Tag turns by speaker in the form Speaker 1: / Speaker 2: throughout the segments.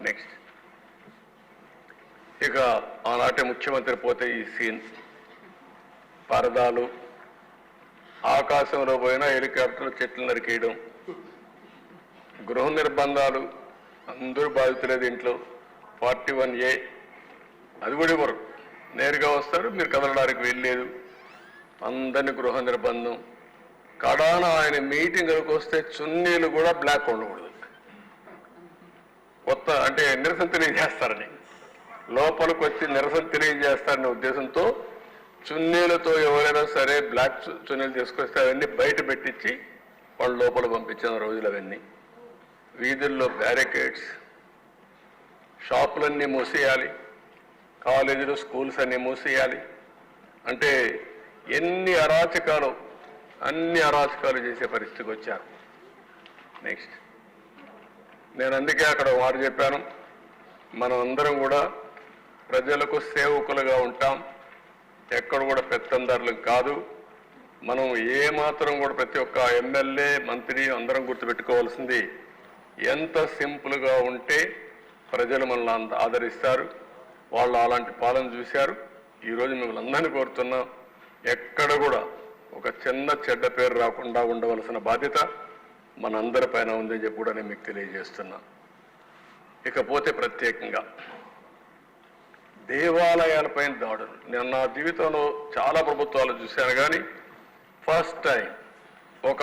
Speaker 1: Next ఇక ఆనాటి ముఖ్యమంత్రి పోతే ఈ సీన్ పరదాలు, ఆకాశంలో పోయినా హెలికాప్టర్ చెట్లు నరికేయడం, గృహ నిర్బంధాలు, అందరూ బాధితులే దీంట్లో. 41A అది కూడా ఇవ్వరు, నేరుగా వస్తారు, మీరు కదలడానికి వెళ్ళలేదు, అందరినీ గృహ నిర్బంధం. కడాన ఆయన మీటింగ్లకు వస్తే చున్నీలు కూడా బ్లాక్ ఉండకూడదు, కొత్త అంటే నిరసన తెలియజేస్తారని, లోపలికి వచ్చి నిరసన తెలియజేస్తారనే ఉద్దేశంతో చున్నీలతో ఎవరైనా సరే బ్లాక్ చున్నీలు తీసుకొస్తే అవన్నీ బయట పెట్టించి వాళ్ళు లోపల పంపించిన రోజులు అవన్నీ. వీధుల్లో బ్యారికేడ్స్, షాపులన్నీ మూసేయాలి, కాలేజీలు స్కూల్స్ అన్నీ మూసేయాలి. అంటే ఎన్ని అరాచకాలు, అన్ని అరాచకాలు చేసే పరిస్థితికి వచ్చారు. నెక్స్ట్ నేను అందుకే అక్కడ మాట చెప్పాను, మనం అందరం కూడా ప్రజలకు సేవకులుగా ఉంటాం, ఎక్కడ కూడా పెత్తందారులు కాదు. మనం ఏమాత్రం కూడా ప్రతి ఒక్క ఎమ్మెల్యే మంత్రి అందరం గుర్తుపెట్టుకోవాల్సింది, ఎంత సింపుల్గా ఉంటే ప్రజలు మనల్ని అంత ఆదరిస్తారు. వాళ్ళు అలాంటి పాలన చూశారు. ఈరోజు మిమ్మల్ని అందరినీ కోరుతున్నాం, ఎక్కడ కూడా ఒక చిన్న చెడ్డ పేరు రాకుండా ఉండవలసిన బాధ్యత మనందరి పైన ఉందని చెప్పి కూడా నేను మీకు తెలియజేస్తున్నా. ఇకపోతే ప్రత్యేకంగా దేవాలయాలపైన దాడులు, నేను నా జీవితంలో చాలా ప్రభుత్వాలు చూశాను, కానీ ఫస్ట్ టైం ఒక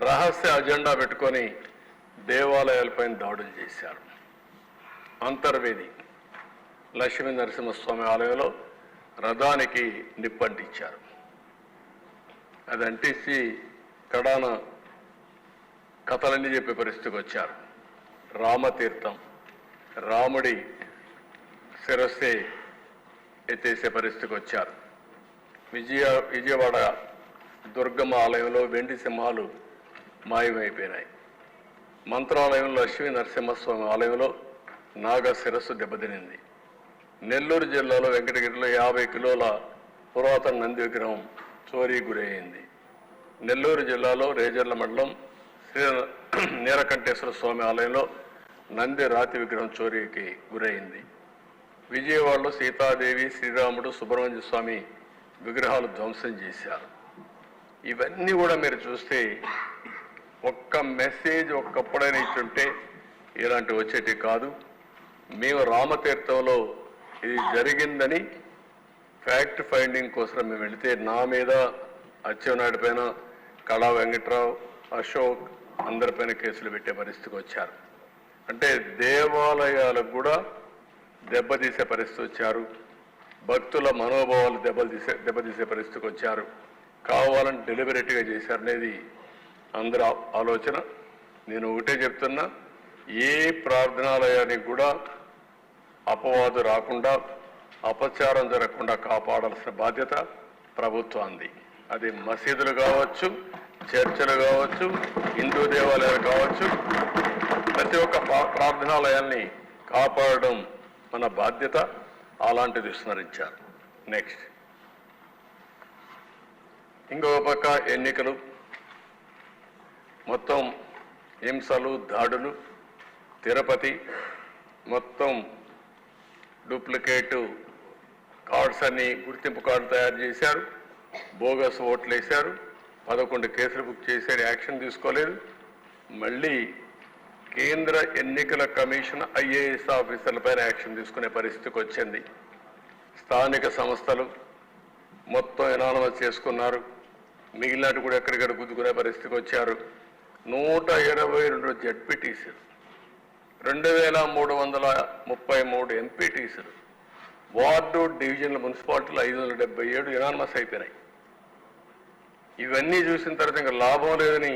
Speaker 1: రహస్య అజెండా పెట్టుకొని దేవాలయాలపైన దాడులు చేశారు. అంతర్వేది లక్ష్మీ నరసింహస్వామి ఆలయంలో రథానికి నిప్పంటించారు. అది అంటించి కడాన కథలన్నీ చెప్పే పరిస్థితికి వచ్చారు. రామతీర్థం, రాముడి శిరస్సే ఎత్తేసే పరిస్థితికి వచ్చారు. విజయవాడ దుర్గమ్మ ఆలయంలో వెండి సింహాలు మాయమైపోయినాయి. మంత్రాలయంలో లక్ష్మీ నరసింహస్వామి ఆలయంలో నాగ శిరస్సు దెబ్బతినింది. నెల్లూరు జిల్లాలో వెంకటగిరిలో 50 కిలోల పురాతన నంది విగ్రహం చోరీ గురైంది. నెల్లూరు జిల్లాలో రేజర్ల మండలం శ్రీ నీలకంఠేశ్వర స్వామి ఆలయంలో నంది రాతి విగ్రహం చోరీకి గురైంది. విజయవాడలో సీతాదేవి, శ్రీరాముడు, సుబ్రహ్మణ్య స్వామి విగ్రహాలు ధ్వంసం చేశారు. ఇవన్నీ కూడా మీరు చూస్తే ఒక్క మెసేజ్ ఒక్కప్పుడైనా ఇచ్చుంటే ఇలాంటి వచ్చేటి కాదు. మేము రామతీర్థంలో ఇది జరిగిందని ఫ్యాక్ట్ ఫైండింగ్ కోసం మేము వెళితే నా మీద, అచ్చెన్నాయుడు పైన, కళా వెంకట్రావు, అశోక్ అందరిపైన కేసులు పెట్టే పరిస్థితికి వచ్చారు. అంటే దేవాలయాలకు కూడా దెబ్బతీసే పరిస్థితి వచ్చారు. భక్తుల మనోభావాలు దెబ్బతీసే పరిస్థితికి వచ్చారు. కావాలని డెలిబరేట్గా చేశారనేది అందరి ఆలోచన. నేను ఒకటే చెప్తున్నా, ఏ ప్రార్థనాలయానికి కూడా అపవాదు రాకుండా, అపచారం జరగకుండా కాపాడాల్సిన బాధ్యత ప్రభుత్వాన్ని. అది మసీదులు కావచ్చు, చర్చలు కావచ్చు, హిందూ దేవాలయాలు కావచ్చు, ప్రతి ఒక్క ప్రార్థనాలయాల్ని కాపాడడం మన బాధ్యత. అలాంటిది విస్మరించారు. నెక్స్ట్ ఇంకో పక్క ఎన్నికలు, మొత్తం హింసలు, దాడులు, తిరుపతి మొత్తం డూప్లికేటు కార్డ్స్ అన్ని, గుర్తింపు కార్డు తయారు చేశారు, బోగస్ ఓట్లు వేశారు, 11 కేసులు బుక్ చేశారు, యాక్షన్ తీసుకోలేదు. మళ్ళీ కేంద్ర ఎన్నికల కమిషన్ IAS ఆఫీసర్లపైన యాక్షన్ తీసుకునే పరిస్థితికి వచ్చింది. స్థానిక సంస్థలు మొత్తం ఎనానమస్ చేసుకున్నారు, మిగిలినట్టు కూడా ఎక్కడిక్కడ గుద్దుకునే పరిస్థితికి వచ్చారు. 122 జడ్పీటీసీలు, 2333 ఎంపీటీసీలు, వార్డు డివిజన్ల మున్సిపాలిటీలు 577 ఎనానమస్ అయిపోయినాయి. ఇవన్నీ చూసిన తర్వాత ఇంకా లాభం లేదని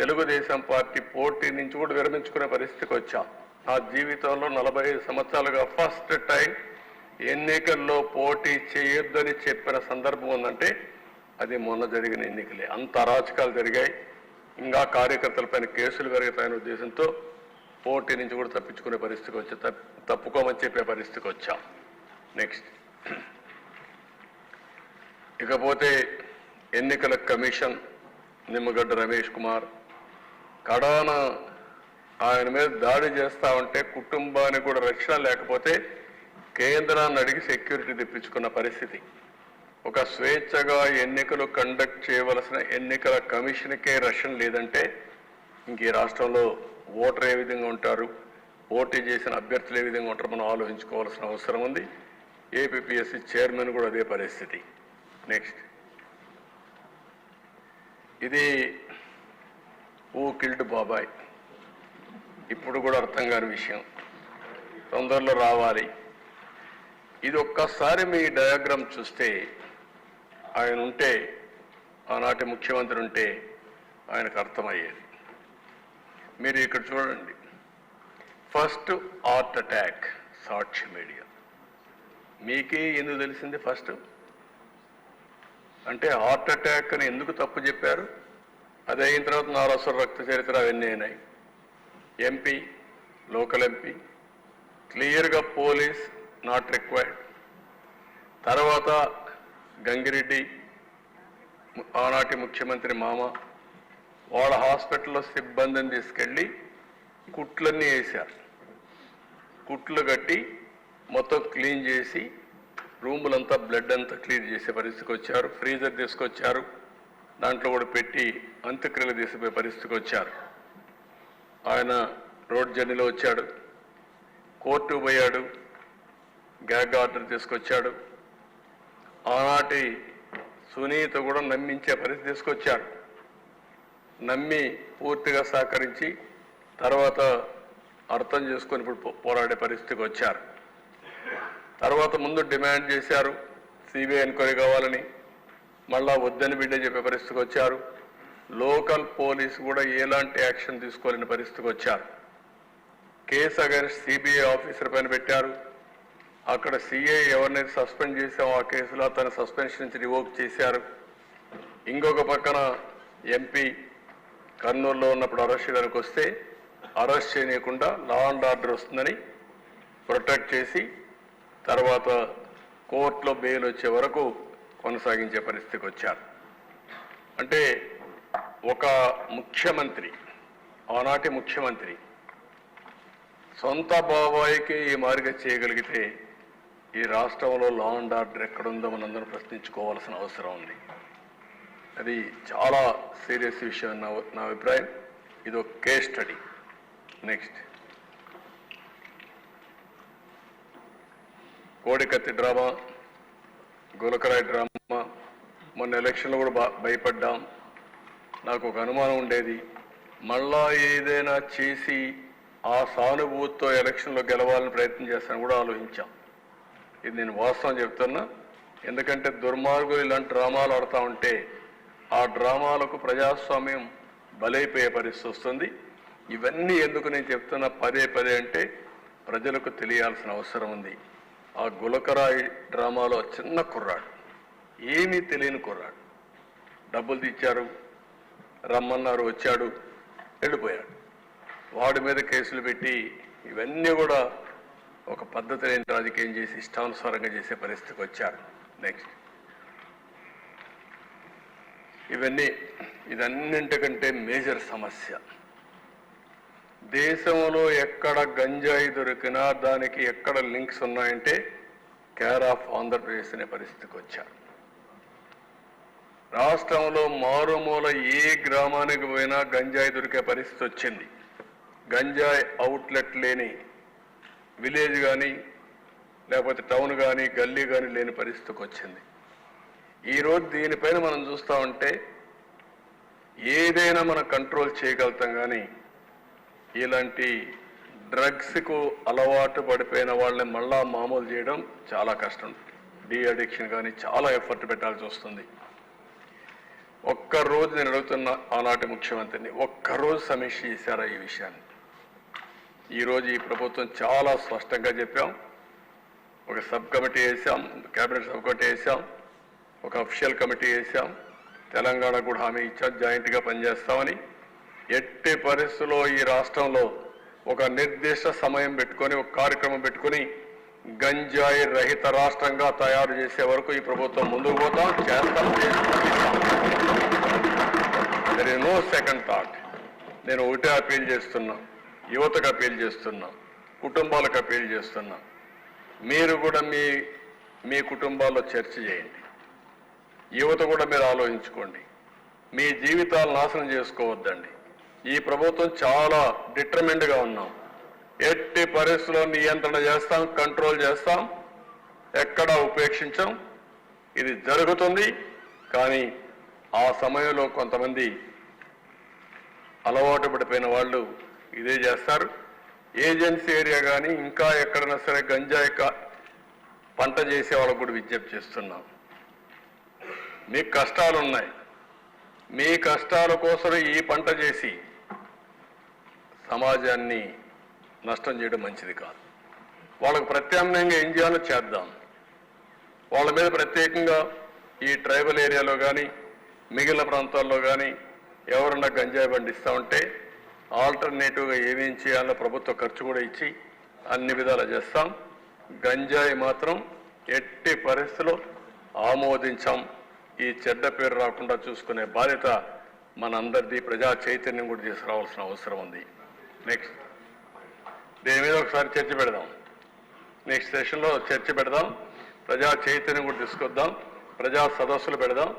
Speaker 1: తెలుగుదేశం పార్టీ పోటీ నుంచి కూడా విరమించుకునే పరిస్థితికి వచ్చాం. నా జీవితంలో 45 సంవత్సరాలుగా ఫస్ట్ టైం ఎన్నికల్లో పోటీ చేయొద్దని చెప్పిన సందర్భం ఉందంటే అది మొన్న జరిగిన ఎన్నికలే. అంత అరాచకాలు జరిగాయి. ఇంకా కార్యకర్తలపైన కేసులు పెరుగుతాయనే ఉద్దేశంతో పోటీ నుంచి కూడా తప్పించుకునే పరిస్థితికి వచ్చి తప్పుకోమని చెప్పే పరిస్థితికి వచ్చాం. నెక్స్ట్ ఇకపోతే ఎన్నికల కమిషన్, నిమ్మగడ్డ రమేష్ కుమార్ కడాన ఆయన మీద దాడి చేస్తా ఉంటే కుటుంబానికి కూడా రక్షణ లేకపోతే కేంద్రాన్ని అడిగి సెక్యూరిటీ తెప్పించుకున్న పరిస్థితి. ఒక స్వేచ్ఛగా ఎన్నికలు కండక్ట్ చేయవలసిన ఎన్నికల కమిషన్కే రక్షణ లేదంటే ఇంక ఈ రాష్ట్రంలో ఓటర్ ఏ విధంగా ఉంటారు, పోటీ చేసిన అభ్యర్థులు ఏ విధంగా ఉంటారో మనం ఆలోచించుకోవాల్సిన అవసరం ఉంది. ఏపీపీఎస్సీ చైర్మన్ కూడా అదే పరిస్థితి. నెక్స్ట్, ఇది హూ కిల్డ్ బాబాయ్, ఇప్పుడు కూడా అర్థం కాని విషయం, తొందరలో రావాలి. ఇది ఒక్కసారి మీ డయాగ్రామ్ చూస్తే ఆయన ఉంటే, ఆనాటి ముఖ్యమంత్రి ఉంటే ఆయనకు అర్థమయ్యేది. మీరు ఇక్కడ చూడండి, ఫస్ట్ హార్ట్ అటాక్ సాక్షి మీడియా. మీకే ఎందుకు తెలిసింది ఫస్ట్? అంటే హార్ట్ అటాక్ అని ఎందుకు తప్పు చెప్పారు? అది అయిన తర్వాత నారాసుర రక్త చరిత్ర అవన్నీ అయినాయి. ఎంపీ, లోకల్ ఎంపీ, క్లియర్గా పోలీస్ నాట్ రిక్వైర్డ్. తర్వాత గంగిరెడ్డి, ఆనాటి ముఖ్యమంత్రి మామ, వాళ్ళ హాస్పిటల్లో సిబ్బందిని తీసుకెళ్ళి కుట్లన్నీ వేశారు. కుట్లు కట్టి మొత్తం క్లీన్ చేసి రూములంతా బ్లడ్ అంతా క్లీన్ చేసే పరిస్థితికి వచ్చారు. ఫ్రీజర్ తీసుకొచ్చారు, దాంట్లో కూడా పెట్టి అంత్యక్రియలు తీసిపోయే పరిస్థితికి వచ్చారు. ఆయన రోడ్ జర్నీలో వచ్చాడు, కోర్టు పోయాడు, గ్యాగ్ ఆర్డర్ తీసుకొచ్చాడు. ఆనాటి సునీత కూడా నమ్మించే పరిస్థితి తీసుకొచ్చాడు. నమ్మి పూర్తిగా సహకరించి తర్వాత అర్థం చేసుకొని ఇప్పుడు పోరాడే పరిస్థితికి వచ్చారు. తర్వాత ముందు డిమాండ్ చేశారు సిబిఐ ఎంక్వైరీ కావాలని, మళ్ళా వద్దని బిడ్డ చెప్పే పరిస్థితికి వచ్చారు. లోకల్ పోలీసు కూడా ఎలాంటి యాక్షన్ తీసుకోలేని పరిస్థితికి వచ్చారు. కేసు అగైన్స్ సిబిఐ ఆఫీసర్ పైన పెట్టారు. అక్కడ సిఐ ఎవరినైతే సస్పెండ్ చేశామో ఆ కేసులో తన సస్పెన్షన్ నుంచి రివోక్ చేశారు. ఇంకొక పక్కన ఎంపీ కర్నూలులో ఉన్నప్పుడు అరెస్ట్ చేయడానికి వస్తే అరెస్ట్ చేయకుండా లా అండ్ ఆర్డర్ వస్తుందని ప్రొటెక్ట్ చేసి తర్వాత కోర్టులో బెయిల్ వచ్చే వరకు కొనసాగించే పరిస్థితికి వచ్చారు. అంటే ఒక ముఖ్యమంత్రి, ఆనాటి ముఖ్యమంత్రి సొంత బాబాయికి ఈ మార్గం చేయగలిగితే ఈ రాష్ట్రంలో లా అండ్ ఆర్డర్ ఎక్కడుందో మనందరం ప్రశ్నించుకోవాల్సిన అవసరం ఉంది. అది చాలా సీరియస్ విషయం నా అభిప్రాయం. ఇది ఒక కేస్ స్టడీ. నెక్స్ట్, కోడికత్తి డ్రామా, గులకరాయి డ్రామా. మొన్న ఎలక్షన్లో కూడా భయపడ్డాం. నాకు ఒక అనుమానం ఉండేది, మళ్ళా ఏదైనా చేసి ఆ సానుభూతితో ఎలక్షన్లో గెలవాలని ప్రయత్నం చేస్తాను కూడా ఆలోచించాం. ఇది నేను వాస్తవం చెప్తున్నా. ఎందుకంటే దుర్మార్గులు ఇలాంటి డ్రామాలు ఆడుతూ ఉంటే ఆ డ్రామాలకు ప్రజాస్వామ్యం బలైపోయే పరిస్థితి వస్తుంది. ఇవన్నీ ఎందుకు నేను చెప్తున్నా పదే పదే అంటే ప్రజలకు తెలియాల్సిన అవసరం ఉంది. ఆ గులకరాయి డ్రామాలో చిన్న కుర్రాడు, ఏమీ తెలియని కుర్రాడు, డబ్బులు తెచ్చారు, రమ్మన్నారు, వచ్చాడు, వెళ్ళిపోయాడు. వాడి మీద కేసులు పెట్టి ఇవన్నీ కూడా ఒక పద్ధతి లేని రాజకీయం చేసి ఇష్టానుసారంగా చేసే పరిస్థితికి వచ్చారు. నెక్స్ట్, ఇదన్నింటికంటే మేజర్ సమస్య. దేశంలో ఎక్కడ గంజాయి దొరికినా దానికి ఎక్కడ లింక్స్ ఉన్నాయంటే కేర్ ఆఫ్ ఆంధ్రప్రదేశ్ అనే పరిస్థితికి వచ్చారు. రాష్ట్రంలో మారుమూల ఏ గ్రామానికి పోయినా గంజాయి దొరికే పరిస్థితి వచ్చింది. గంజాయి అవుట్లెట్ లేని విలేజ్ కానీ లేకపోతే టౌన్ కానీ గల్లీ కానీ లేని పరిస్థితికి వచ్చింది. ఈరోజు దీనిపైన మనం చూస్తూ ఉంటే ఏదైనా మనం కంట్రోల్ చేయగలుగుతాం, కానీ ఇలాంటి డ్రగ్స్కు అలవాటు పడిపోయిన వాళ్ళని మళ్ళా మామూలు చేయడం చాలా కష్టం. డీ అడిక్షన్ కానీ చాలా ఎఫర్ట్ పెట్టాల్సి వస్తుంది. ఒక్కరోజు నేను అడుగుతున్న ఆనాటి ముఖ్యమంత్రిని, ఒక్కరోజు సమీక్ష చేశారా ఈ విషయాన్ని? ఈరోజు ఈ ప్రభుత్వం చాలా స్పష్టంగా చెప్పాం. ఒక సబ్ కమిటీ వేసాం, కేబినెట్ సబ్ కమిటీ వేసాం, ఒక అఫీషియల్ కమిటీ వేసాం, తెలంగాణ కూడా హామీ ఇచ్చాం జాయింట్గా పనిచేస్తామని. ఎట్టి పరిస్థితుల్లో ఈ రాష్ట్రంలో ఒక నిర్దిష్ట సమయం పెట్టుకొని ఒక కార్యక్రమం పెట్టుకొని గంజాయి రహిత రాష్ట్రంగా తయారు చేసే వరకు ఈ ప్రభుత్వం ముందుకు పోతాం, చేస్తాం. There is no second thought. నేను ఒకటే అపీల్ చేస్తున్నా, యువతకు అప్పీల్ చేస్తున్నాం, కుటుంబాలకు అప్పీల్ చేస్తున్నాం. మీరు కూడా మీ కుటుంబాల్లో చర్చ చేయండి. యువత కూడా మీరు ఆలోచించుకోండి. మీ జీవితాలు నాశనం చేసుకోవద్దండి. ఈ ప్రభుత్వం చాలా డిటర్మిండ్గా ఉన్నాం. ఎట్టి పరిస్థితుల్లో నియంత్రణ చేస్తాం, కంట్రోల్ చేస్తాం, ఎక్కడా ఉపేక్షించాం. ఇది జరుగుతుంది. కానీ ఆ సమయంలో కొంతమంది అలవాటు పడిపోయిన వాళ్ళు ఇదే చేస్తారు. ఏజెన్సీ ఏరియా కానీ ఇంకా ఎక్కడైనా సరే గంజాయి పంట చేసే వాళ్ళకు కూడా విజ్ఞప్తి చేస్తున్నాం. మీకు కష్టాలు ఉన్నాయి. మీ కష్టాల కోసం ఈ పంట చేసి సమాజాన్ని నష్టం చేయడం మంచిది కాదు. వాళ్ళకు ప్రత్యామ్నాయంగా ఏం చేయాలో చేద్దాం. వాళ్ళ మీద ప్రత్యేకంగా ఈ ట్రైబల్ ఏరియాలో కానీ మిగిలిన ప్రాంతాల్లో కానీ ఎవరన్నా గంజాయి పండిస్తూ ఉంటే ఆల్టర్నేటివ్గా ఏమేం చేయాలో ప్రభుత్వ ఖర్చు కూడా ఇచ్చి అన్ని విధాలు చేస్తాం. గంజాయి మాత్రం ఎట్టి పరిస్థితుల్లో ఆమోదించాం. ఈ చెడ్డ పేరు రాకుండా చూసుకునే బాధ్యత మనందరిది. ప్రజా చైతన్యం కూడా తీసుకురావాల్సిన అవసరం ఉంది. నెక్స్ట్ దీని మీద ఒకసారి చర్చ పెడదాం. నెక్స్ట్ సెషన్లో చర్చ పెడదాం. ప్రజా చైతన్యం కూడా తీసుకొద్దాం. ప్రజా సదస్సులు పెడదాం.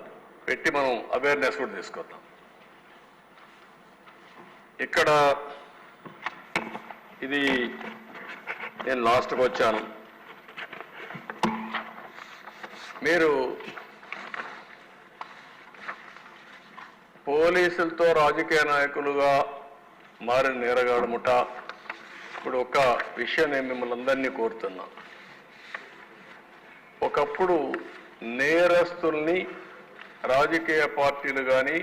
Speaker 1: పెట్టి మనం అవేర్నెస్ కూడా తీసుకొద్దాం. ఇక్కడ ఇది నేను లాస్ట్కి వచ్చాను. మీరు పోలీసులతో రాజకీయ నాయకులుగా మారిన నేరగాడు ముఠ. ఇప్పుడు ఒక విషయం నేను మిమ్మల్ని అందరినీ కోరుతున్నా. ఒకప్పుడు నేరస్తుల్ని రాజకీయ పార్టీలు కానీ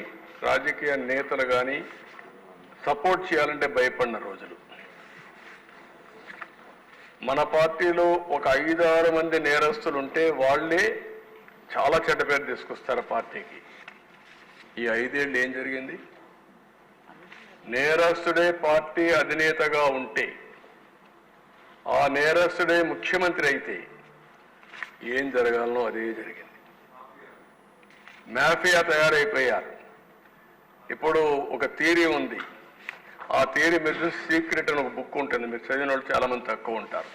Speaker 1: రాజకీయ నేతలు కానీ సపోర్ట్ చేయాలంటే భయపడిన రోజులు. మన పార్టీలో ఒక 5-6 మంది నేరస్తులు ఉంటే వాళ్లే చాలా చెడ్డ పేరు తీసుకొస్తారు పార్టీకి. ఈ 5 ఏళ్ళు ఏం జరిగింది? నేరస్తుడే పార్టీ అధినేతగా ఉంటే, ఆ నేరస్తుడే ముఖ్యమంత్రి అయితే ఏం జరగాలనో అదే జరిగింది. మాఫియా తయారైపోయారు. ఇప్పుడు ఒక థియరీ ఉంది. ఆ థియరీ మీరు సీక్రెట్ అని ఒక బుక్ ఉంటుంది. మీరు చదివిన వాళ్ళు చాలా మంది తక్కువ ఉంటారు.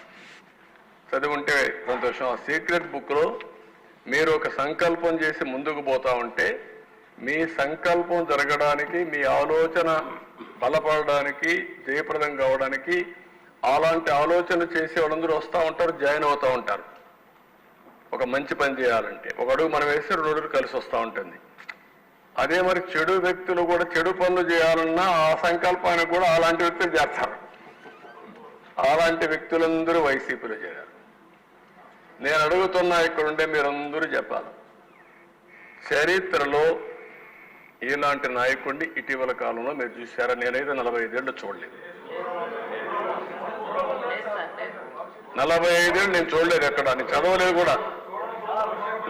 Speaker 1: చదివి ఉంటే సంతోషం. ఆ సీక్రెట్ బుక్లో మీరు ఒక సంకల్పం చేసి ముందుకు పోతా ఉంటే మీ సంకల్పం జరగడానికి, మీ ఆలోచన బలపడడానికి, జయప్రదం కావడానికి అలాంటి ఆలోచనలు చేసే వాళ్ళందరూ వస్తూ ఉంటారు, జాయిన్ అవుతూ ఉంటారు. ఒక మంచి పని చేయాలంటే ఒక అడుగు మనం వేస్తే 2 అడుగులు కలిసి వస్తూ ఉంటుంది. అదే మరి చెడు వ్యక్తులు కూడా చెడు పనులు చేయాలన్నా ఆ సంకల్పానికి కూడా అలాంటి వ్యక్తులు చేస్తారు. అలాంటి వ్యక్తులందరూ వైసీపీలో చేరారు. నేను అడుగుతున్నా, ఇక్కడుండే మీరందరూ చెప్పాలి, చరిత్రలో ఇలాంటి నాయకుడిని ఇటీవల కాలంలో మీరు చూశారా? నేనైతే 45 ఏళ్ళు చూడలేదు. 45 ఏళ్ళు నేను చూడలేదు ఎక్కడ. నేను చదవలేదు కూడా.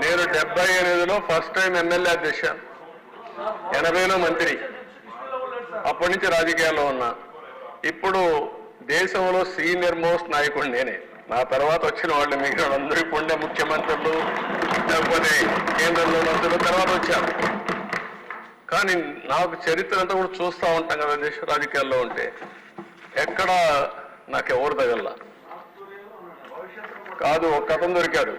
Speaker 1: నేను 78లో ఫస్ట్ టైం ఎమ్మెల్యే చేశాను. 80లో మంత్రి. అప్పటి నుంచి రాజకీయాల్లో ఉన్నా. ఇప్పుడు దేశంలో సీనియర్ మోస్ట్ నాయకుడు నేనే. నా తర్వాత వచ్చిన వాళ్ళు మిగిలిన వాళ్ళందరూ పుణ్య ముఖ్యమంత్రులు, లేకపోతే కేంద్రంలో మంత్రులు తర్వాత వచ్చారు. కానీ నాకు చరిత్ర అంతా కూడా చూస్తూ ఉంటాం కదా దేశ రాజకీయాల్లో ఉంటే. ఎక్కడ నాకెవరు తగల్లా కాదు. ఒక అతను దొరికాడు.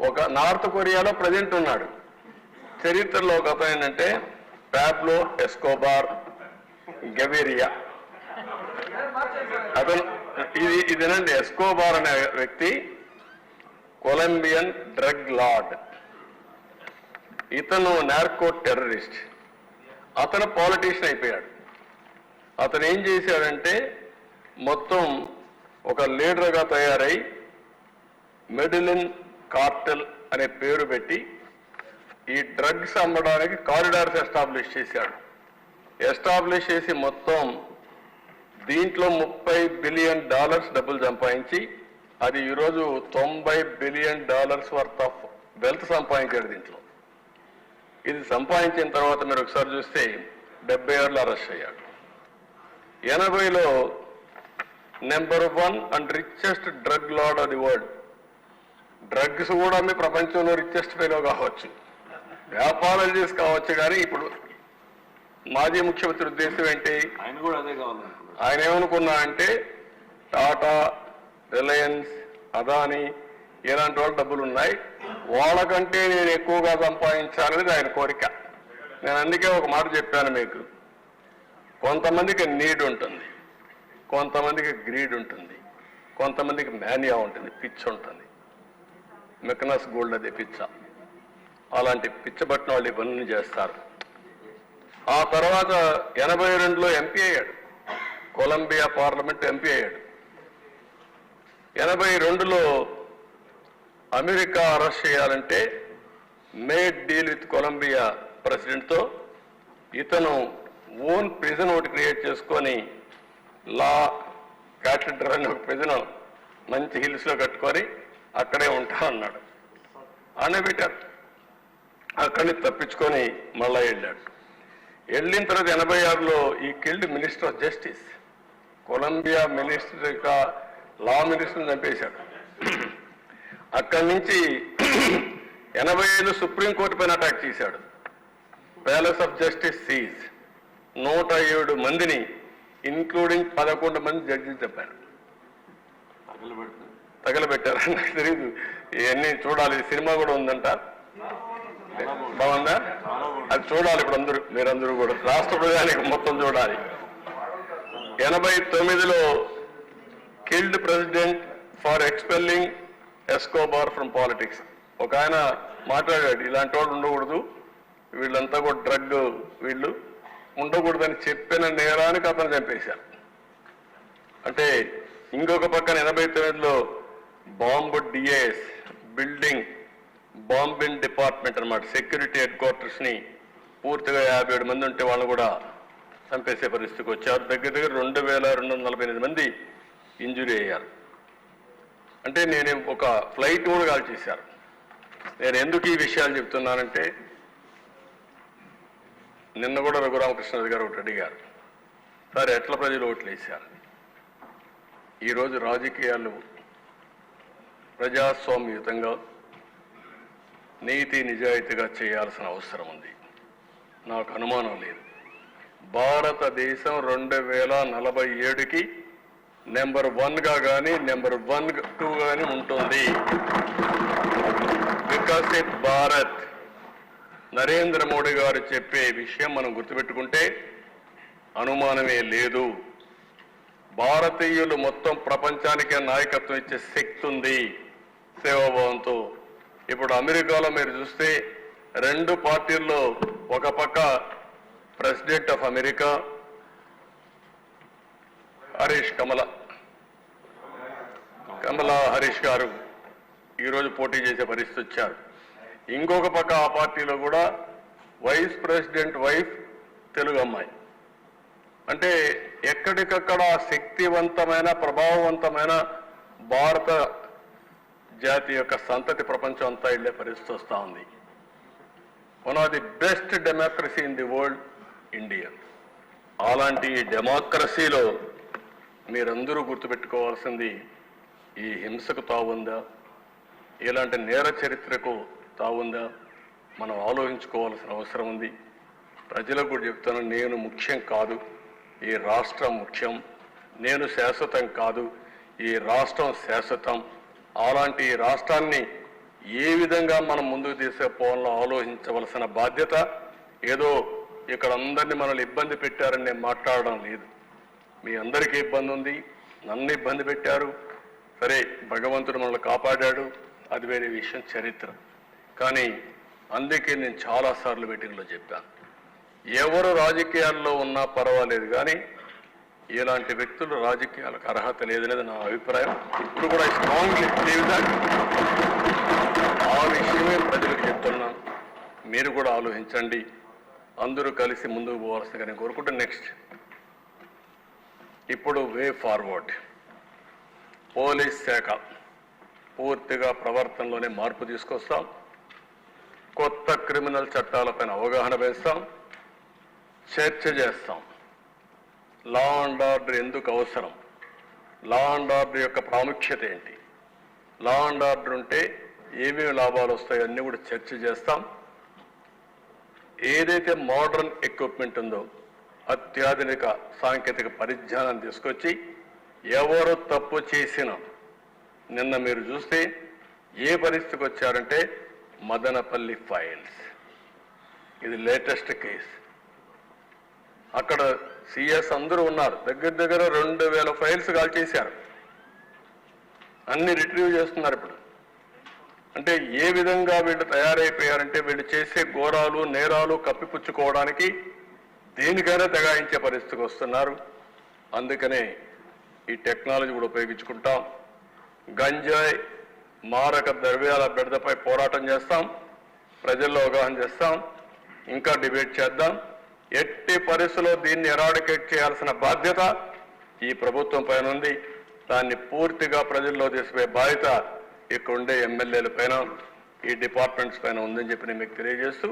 Speaker 1: ఒక నార్త్ కొరియాలో ప్రెసిడెంట్ ఉన్నాడు. చరిత్రలో ఒక అతను ఏంటంటే పాబ్లో ఎస్కోబార్ గెవిరియా. అతను ఇదేనండి. ఎస్కోబార్ అనే వ్యక్తి కొలంబియన్ డ్రగ్ లార్డ్. ఇతను నార్కో టెర్రరిస్ట్. అతను పాలిటీషియన్ అయిపోయాడు. అతను ఏం చేశాడంటే మొత్తం ఒక లీడర్గా తయారై మెడిలిన్ కార్టెల్ అనే పేరు పెట్టి ఈ డ్రగ్స్ అమ్మడానికి కారిడార్స్ ఎస్టాబ్లిష్ చేశాడు. ఎస్టాబ్లిష్ చేసి మొత్తం దీంట్లో $30 బిలియన్ డబ్బులు సంపాదించి అది ఈరోజు $90 బిలియన్ వర్త్ ఆఫ్ వెల్త్ సంపాదించాడు దీంట్లో. ఇది సంపాదించిన తర్వాత మీరు ఒకసారి చూస్తే 76లో అరెస్ట్ అయ్యాడు. 80లో number 1 and richest drug lord of the world. Drugs కూడా మీ ప్రపంచంలో రిచెస్ట్ ఫెలో కావచ్చు, వ్యాపారాలు చేసి కావచ్చు. కానీ ఇప్పుడు మాజీ ముఖ్యమంత్రి ఉద్దేశం ఏంటి?
Speaker 2: ఆయన కూడా అదే కావాలనుకున్నారు.
Speaker 1: ఆయన ఏమనుకున్నా అంటే టాటా, రిలయన్స్, అదానీ ఇలాంటి వాళ్ళ డబ్బులు ఉన్నాయి, వాళ్ళకంటే నేను ఎక్కువగా సంపాదించాలనేది ఆయన కోరిక. నేను అందుకే ఒక మాట చెప్పాను మీకు, కొంతమందికి నీడ్ ఉంటుంది, కొంతమందికి గ్రీడ్ ఉంటుంది, కొంతమందికి మేనియా ఉంటుంది, పిచ్చి ఉంటుంది. మెకనస్ గోల్డ్ అదే పిచ్చ. అలాంటి పిచ్చబట్టిన వాళ్ళు ఈ పనులు చేస్తారు. ఆ తర్వాత 82లో ఎంపీ అయ్యాడు, కొలంబియా పార్లమెంట్ ఎంపీ అయ్యాడు. 82లో అమెరికా అరెస్ట్ చేయాలంటే మేడ్ డీల్ విత్ కొలంబియా ప్రెసిడెంట్తో ఇతను ఓన్ ప్రిజన్ ఒకటి క్రియేట్ చేసుకొని లా క్యాథెడ్రల్ అని ఒక ప్రిజన్ మంచి హిల్స్లో కట్టుకొని అక్కడే ఉంటా అన్నాడు. అనే పెట్టారు. అక్కడి నుంచి తప్పించుకొని మళ్ళా వెళ్ళాడు. వెళ్ళిన తర్వాత 86లో ఈ killed minister of justice, Colombia minister యొక్క లా మినిస్టర్ని చంపేశాడు. అక్కడి నుంచి 85 సుప్రీంకోర్టు పైన అటాక్ చేశాడు. ప్యాలెస్ ఆఫ్ జస్టిస్ సీజ్ 107 మందిని ఇంక్లూడింగ్ 11 మంది జడ్జిలు చెప్పారు. తగలబెట్టారు. నాకు తెలియదు, ఇవన్నీ చూడాలి. సినిమా కూడా ఉందంట, బాగుందా? అది చూడాలి. ఇప్పుడు మీరందరూ కూడా రాష్ట్ర ప్రజానికి మొత్తం చూడాలి. 89లో killed president for expelling Escobar from politics. ఒక ఆయన మాట్లాడాడు, ఇలాంటి వాళ్ళు ఉండకూడదు, వీళ్ళంతా కూడా డ్రగ్, వీళ్ళు ఉండకూడదని చెప్పిన నేరానికి అతను చంపేశారు. అంటే ఇంకొక పక్కన 89లో bomb DIS building bombing department అన్నమాట, సెక్యూరిటీ హెడ్ క్వార్టర్స్ ని పూర్తిగా 57 మంది ఉంటే వాళ్ళు కూడా చంపేసే పరిస్థితికి వచ్చారు. దగ్గర 2248 మంది ఇంజురీ అయ్యారు. అంటే నేను ఒక ఫ్లైట్ కూడా కాల్ చేశారు. నేను ఎందుకు ఈ విషయాలు చెప్తున్నానంటే, నిన్న కూడా రఘురామకృష్ణరాజు గారు ఒకటి అడిగారు, సార్ ఎట్లా ప్రజలు ఓట్లు వేశారు? ఈరోజు రాజకీయాలు ప్రజాస్వామ్యయుతంగా నీతి నిజాయితీగా చేయాల్సిన అవసరం ఉంది. నాకు అనుమానం లేదు, భారతదేశం 2047కి నెంబర్ 1గా కానీ నెంబర్ 2 కానీ ఉంటుంది. వికసిత్ భారత్ నరేంద్ర మోడీ గారు చెప్పే విషయం మనం గుర్తుపెట్టుకుంటే అనుమానమే లేదు. భారతీయులు మొత్తం ప్రపంచానికే నాయకత్వం ఇచ్చే శక్తి ఉంది సేవాభావంతో. ఇప్పుడు అమెరికాలో మీరు చూస్తే 2 పార్టీల్లో ఒక పక్క ప్రెసిడెంట్ ఆఫ్ అమెరికా కమలా హరీష్ గారు ఈరోజు పోటీ చేసే పరిస్థితి వచ్చారు. ఇంకొక పక్క ఆ పార్టీలో కూడా వైస్ ప్రెసిడెంట్ వైఫ్ తెలుగు అమ్మాయి. అంటే ఎక్కడికక్కడ శక్తివంతమైన ప్రభావవంతమైన భారత జాతి యొక్క సంతతి ప్రపంచం అంతా వెళ్ళే పరిస్థితి వస్తూ ఉంది. One of the best democracy in the world India. అలాంటి డెమోక్రసీలో మీరందరూ గుర్తుపెట్టుకోవాల్సింది, ఈ హింసకు తావుందా, ఇలాంటి నేర చరిత్రకు తావుందా, మనం ఆలోచించుకోవాల్సిన అవసరం ఉంది. ప్రజలకు కూడా చెప్తాను, నేను ముఖ్యం కాదు, ఈ రాష్ట్రం ముఖ్యం. నేను శాశ్వతం కాదు, ఈ రాష్ట్రం శాశ్వతం. అలాంటి రాష్ట్రాన్ని ఏ విధంగా మనం ముందుకు తీసుకుపోవాలో ఆలోచించవలసిన బాధ్యత. ఏదో ఇక్కడ అందరినీ మనల్ని ఇబ్బంది పెట్టారని నేను మాట్లాడడం లేదు. మీ అందరికీ ఇబ్బంది ఉంది, నన్ను ఇబ్బంది పెట్టారు. సరే, భగవంతుడు మనల్ని కాపాడాడు, అది వేరే విషయం, చరిత్ర. కానీ అందుకే నేను చాలాసార్లు మీటింగ్లో చెప్పాను, ఎవరు రాజకీయాల్లో ఉన్నా పర్వాలేదు, కానీ ఇలాంటి వ్యక్తులు రాజకీయాలకు అర్హత లేదనేది నా అభిప్రాయం. ఇప్పుడు కూడా స్ట్రాంగ్లీ బిలీవ్ దట్. ఆ విషయమే ప్రజలకు చెప్తున్నాను. మీరు కూడా ఆలోచించండి, అందరూ కలిసి ముందుకు పోవాల్సిందిగా నేను కోరుకుంటే. నెక్స్ట్, ఇప్పుడు వే ఫార్వర్డ్. పోలీస్ శాఖ పూర్తిగా ప్రవర్తనలోనే మార్పు తీసుకొస్తాం. కొత్త క్రిమినల్ చట్టాలపైన అవగాహన వేస్తాం, చర్చ చేస్తాం. లా అండ్ ఆర్డర్ ఎందుకు అవసరం, లా అండ్ ఆర్డర్ యొక్క ప్రాముఖ్యత ఏంటి, లా అండ్ ఆర్డర్ ఉంటే ఏమేమి లాభాలు వస్తాయో అన్నీ కూడా చర్చ చేస్తాం. ఏదైతే మోడర్న్ ఎక్విప్మెంట్ ఉందో, అత్యాధునిక సాంకేతిక పరిజ్ఞానం తీసుకొచ్చి ఎవరు తప్పు చేసినా నిన్న మీరు చూస్తే ఏ పరిస్థితికి వచ్చారంటే మదనపల్లి ఫైల్స్, ఇది లేటెస్ట్ కేసు. అక్కడ సిఎస్ అందరూ ఉన్నారు, దగ్గర దగ్గర 2000 ఫైల్స్ కాల్చేశారు, అన్ని రిట్రీవ్ చేస్తున్నారు ఇప్పుడు. అంటే ఏ విధంగా వీళ్ళు తయారైపోయారంటే వీళ్ళు చేసే ఘోరాలు నేరాలు కప్పిపుచ్చుకోవడానికి దేనికైనా తెగాయించే పరిస్థితికి వస్తున్నారు. అందుకనే ఈ టెక్నాలజీ కూడా ఉపయోగించుకుంటాం. గంజాయి మారక ద్రవ్యాల బెడదపై పోరాటం చేస్తాం, ప్రజల్లో అవగాహన చేస్తాం, ఇంకా డిబేట్ చేద్దాం. ఎట్టి పరిస్థితుల్లో దీన్ని ఎరాడికేట్ చేయాల్సిన బాధ్యత ఈ ప్రభుత్వం పైన ఉంది. దాన్ని పూర్తిగా ప్రజల్లో తీసుకుపోయే బాధ్యత ఇక్కడ ఉండే ఎమ్మెల్యేల పైన, ఈ డిపార్ట్మెంట్స్ పైన ఉందని చెప్పి నేను మీకు తెలియజేస్తూ,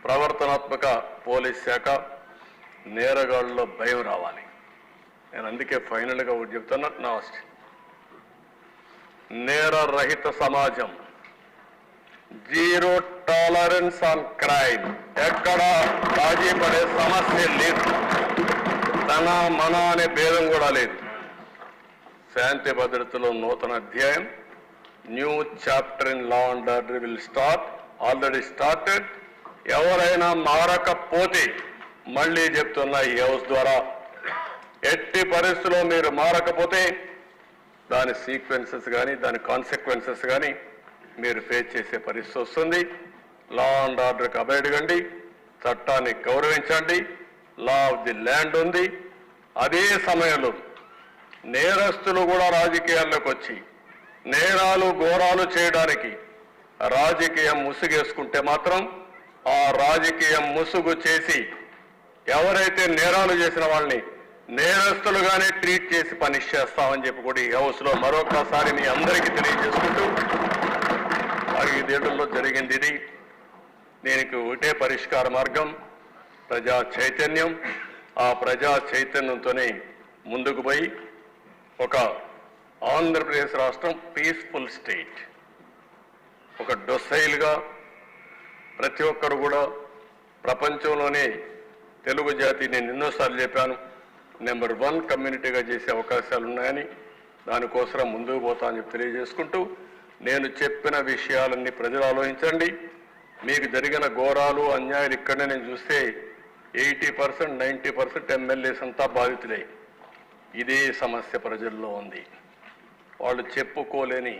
Speaker 1: ప్రవర్తనాత్మక పోలీస్ శాఖ, నేరగాళ్ళలో భయం రావాలి. నేను అందుకే ఫైనల్గా ఒకటి చెప్తున్నా, లాస్ట్, నేర రహిత సమాజం, జీరో టాలరెన్స్ ఆన్ క్రైమ్, ఎక్కడ రాజీ పడే సమస్య లేదు, తన మన అనే భేదం కూడా లేదు. శాంతి భద్రతలో నూతన అధ్యాయం, new chapter in law and order will start, already started. ఎవరైనా మారకపోతే మళ్ళీ చెప్తున్నా ఈ హౌస్ ద్వారా, ఎట్టి పరిస్థితుల్లో మీరు మారకపోతే దాని సీక్వెన్సెస్ కానీ దాని కాన్సిక్వెన్సెస్ కానీ మీరు ఫేస్ చేసే పరిస్థితి వస్తుంది. లా అండ్ ఆర్డర్కి అభయడగండి, చట్టాన్ని గౌరవించండి, లా ఆఫ్ ది ల్యాండ్ ఉంది. అదే సమయంలో నేరస్తులు కూడా రాజకీయాల్లోకి వచ్చి నేరాలు ఘోరాలు చేయడానికి రాజకీయం ముసుగేసుకుంటే మాత్రం ఆ రాజకీయం ముసుగు చేసి ఎవరైతే నేరాలు చేసిన వాళ్ళని నేరస్తులుగానే ట్రీట్ చేసి పనిష్ చేస్తామని చెప్పి కూడా ఈ హౌస్లో మరొకసారి మీ అందరికీ తెలియజేసుకుంటూ, 5 ఏళ్లలో జరిగింది ఇది. దీనికి ఒకటే పరిష్కార మార్గం, ప్రజా చైతన్యం. ఆ ప్రజా చైతన్యంతోనే ముందుకు పోయి ఒక ఆంధ్రప్రదేశ్ రాష్ట్రం పీస్ఫుల్ స్టేట్, ఒక డొసైల్గా ప్రతి ఒక్కరు కూడా ప్రపంచంలోనే తెలుగు జాతి, నేను ఎన్నోసార్లు చెప్పాను, నెంబర్ 1 కమ్యూనిటీగా చేసే అవకాశాలు ఉన్నాయని, దానికోసం ముందుకు పోతా అని చెప్పి తెలియజేసుకుంటూ, నేను చెప్పిన విషయాలన్నీ ప్రజలు ఆలోచించండి. మీకు జరిగిన ఘోరాలు అన్యాయాలు ఇక్కడనే నేను చూస్తే 80% 90% ఎమ్మెల్యేస్ అంతా బాధితులే. ఇదే సమస్య ప్రజల్లో ఉంది. వాళ్ళు చెప్పుకోలేని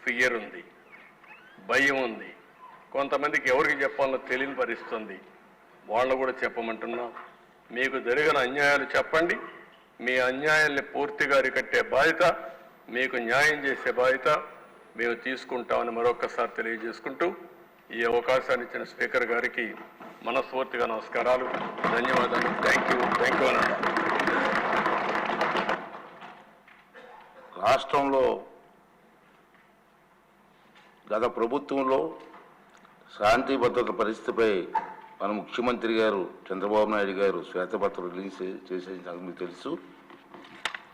Speaker 1: ఫియర్ ఉంది, భయం ఉంది. కొంతమందికి ఎవరికి చెప్పాలో తెలియని పరిస్థితి ఉంది. వాళ్ళు కూడా చెప్పమంటున్నా, మీకు జరిగిన అన్యాయాలు చెప్పండి. మీ అన్యాయాల్ని పూర్తిగా అరికట్టే బాధ్యత, మీకు న్యాయం చేసే బాధ్యత మేము తీసుకుంటామని మరొకసారి తెలియజేసుకుంటూ, ఈ అవకాశాన్ని ఇచ్చిన స్పీకర్ గారికి మనస్ఫూర్తిగా నమస్కారాలు, ధన్యవాదాలు. థ్యాంక్ యూ అన్న.
Speaker 2: రాష్ట్రంలో గత ప్రభుత్వంలో శాంతి భద్రత పరిస్థితిపై మన ముఖ్యమంత్రి గారు చంద్రబాబు నాయుడు గారు శ్వేతపత్రం రిలీజ్ చేసే మీకు తెలుసు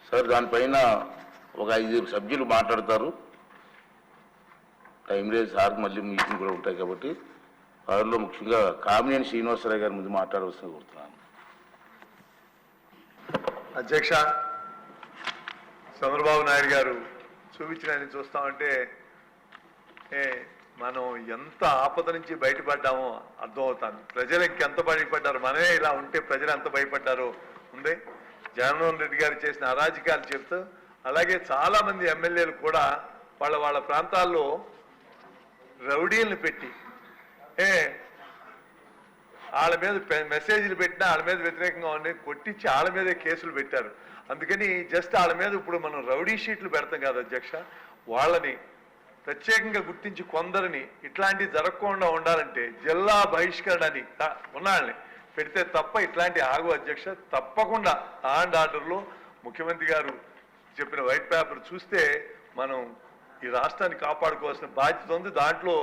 Speaker 2: సార్. దానిపైన ఒక 5 సభ్యులు మాట్లాడతారు. టైం లేదు సార్, మళ్ళీ మీటింగ్ కూడా ఉంటాయి కాబట్టి వారిలో ముఖ్యంగా కామినేని శ్రీనివాసరావు గారి ముందు మాట్లాడవలసింది కోరుతున్నాను.
Speaker 3: అధ్యక్ష, చంద్రబాబు నాయుడు గారు చూపించిన చూస్తామంటే మనం ఎంత ఆపద నుంచి బయటపడ్డామో అర్థమవుతాను. ప్రజలు ఇంకెంత భయపడ్డారు, మనమే ఇలా ఉంటే ప్రజలు ఎంత భయపడ్డారో ఉంది. జగన్మోహన్ రెడ్డి గారు చేసిన అరాజకాలు చెప్తూ, అలాగే చాలా మంది ఎమ్మెల్యేలు కూడా వాళ్ళ ప్రాంతాల్లో రౌడీలను పెట్టి వాళ్ళ మీద మెసేజ్లు పెట్టినా వాళ్ళ మీద వ్యతిరేకంగా ఉండి కొట్టించి వాళ్ళ మీదే కేసులు పెట్టారు. అందుకని జస్ట్ వాళ్ళ మీద ఇప్పుడు మనం రౌడీ షీట్లు పెడతాం కదా అధ్యక్ష, వాళ్ళని ప్రత్యేకంగా గుర్తించి కొందరిని ఇట్లాంటివి జరగకుండా ఉండాలంటే జిల్లా బహిష్కరణ అని ఉన్నాళ్ళని పెడితే తప్ప ఇట్లాంటి ఆగు అధ్యక్ష. తప్పకుండా లా అండ్ ఆర్డర్లో ముఖ్యమంత్రి గారు చెప్పిన వైట్ పేపర్ చూస్తే మనం ఈ రాష్ట్రాన్ని కాపాడుకోవాల్సిన బాధ్యత ఉంది. దాంట్లో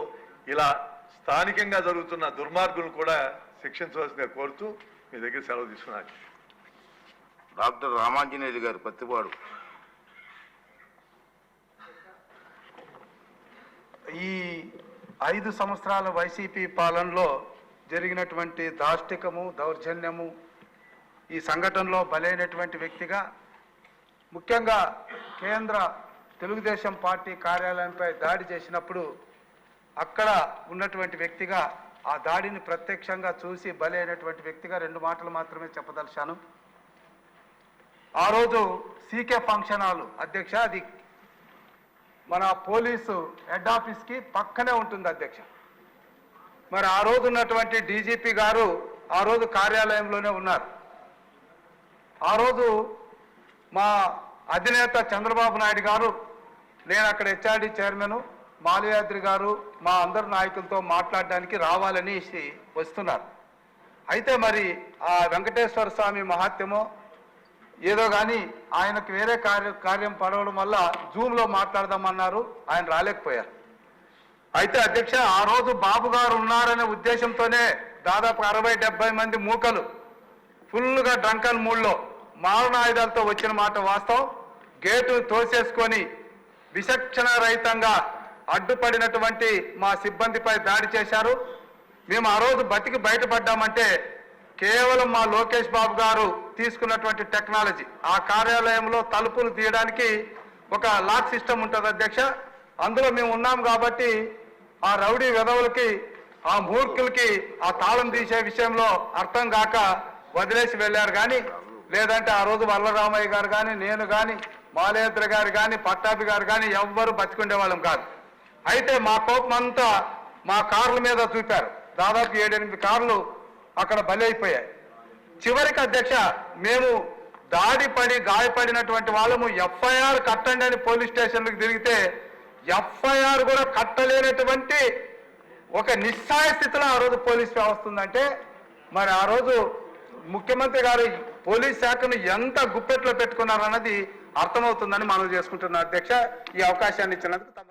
Speaker 3: ఇలా స్థానికంగా జరుగుతున్న దుర్మార్గులను కూడా శిక్షించవలసిందిగా కోరుతూ మీ దగ్గర సెలవు తీసుకున్నాను.
Speaker 2: డాక్టర్ రామాంజనేయులు గారు పత్తిపాడు.
Speaker 4: ఈ 5 సంవత్సరాల వైసీపీ పాలనలో జరిగినటువంటి దాష్టికము, దౌర్జన్యము, ఈ సంఘటనలో బలైనటువంటి వ్యక్తిగా, ముఖ్యంగా కేంద్ర తెలుగుదేశం పార్టీ కార్యాలయంపై దాడి చేసినప్పుడు అక్కడ ఉన్నటువంటి వ్యక్తిగా, ఆ దాడిని ప్రత్యక్షంగా చూసి బలైనటువంటి వ్యక్తిగా 2 మాటలు మాత్రమే చెప్పదలిచాను. ఆ రోజు సీకే ఫంక్షన్ హాల్ అధ్యక్ష, అది మన పోలీసు హెడ్ ఆఫీస్కి పక్కనే ఉంటుంది అధ్యక్ష. మరి ఆ రోజు ఉన్నటువంటి డీజీపీ గారు ఆ రోజు కార్యాలయంలోనే ఉన్నారు. ఆ రోజు మా అధినేత చంద్రబాబు నాయుడు గారు, నేను అక్కడ హెచ్ఆర్డీ చైర్మన్ మాలయాద్రి గారు, మా అందరు నాయకులతో మాట్లాడడానికి రావాలని వస్తున్నారు. అయితే మరి ఆ వెంకటేశ్వర స్వామి మహాత్మ్యమో ఏదో కానీ ఆయనకు వేరే కార్యం పడవడం వల్ల జూమ్లో మాట్లాడదామన్నారు, ఆయన రాలేకపోయారు. అయితే అధ్యక్ష, ఆ రోజు బాబు గారు ఉన్నారనే ఉద్దేశంతోనే దాదాపు 60-70 మంది మూకలు ఫుల్గా డ్రంకన్ మూడ్లో మారణాయుధాలతో వచ్చిన మాట వాస్తవం. గేటు తోసేసుకొని విచక్షణ రహితంగా అడ్డుపడినటువంటి మా సిబ్బందిపై దాడి చేశారు. మేము ఆ రోజు బతికి బయటపడ్డామంటే కేవలం మా లోకేష్ బాబు గారు తీసుకున్నటువంటి టెక్నాలజీ. ఆ కార్యాలయంలో తలుపులు తీయడానికి ఒక లాక్ సిస్టమ్ ఉంటుంది అధ్యక్ష, అందులో మేము ఉన్నాం కాబట్టి ఆ రౌడీ వెధవులకి, ఆ మూర్ఖులకి ఆ తాళం తీసే విషయంలో అర్థం కాక వదిలేసి వెళ్ళారు. కానీ లేదంటే ఆ రోజు వల్లరామయ్య గారు కానీ, నేను కానీ, మాలయేంద్ర గారు కానీ, పట్టాభి గారు కానీ ఎవ్వరు బతికుండే వాళ్ళం కాదు. అయితే మా కోపం అంతా మా కార్ల మీద చూపారు. దాదాపు 7-8 కార్లు అక్కడ బలి అయిపోయాయి. చివరికి అధ్యక్ష, మేము దాడి పడి గాయపడినటువంటి వాళ్ళము ఎఫ్ఐఆర్ కట్టండి అని పోలీస్ స్టేషన్లకు తిరిగితే ఎఫ్ఐఆర్ కూడా కట్టలేనటువంటి ఒక నిస్సాయ స్థితిలో ఆ రోజు పోలీస్ వ్యవస్థ ఉందంటే, మరి ఆ రోజు ముఖ్యమంత్రి గారు పోలీస్ శాఖను ఎంత గుప్పెట్లో పెట్టుకున్నారన్నది అర్థమవుతుందని మనం చేసుకుంటున్నాం అధ్యక్ష. ఈ అవకాశాన్ని ఇచ్చినందుకు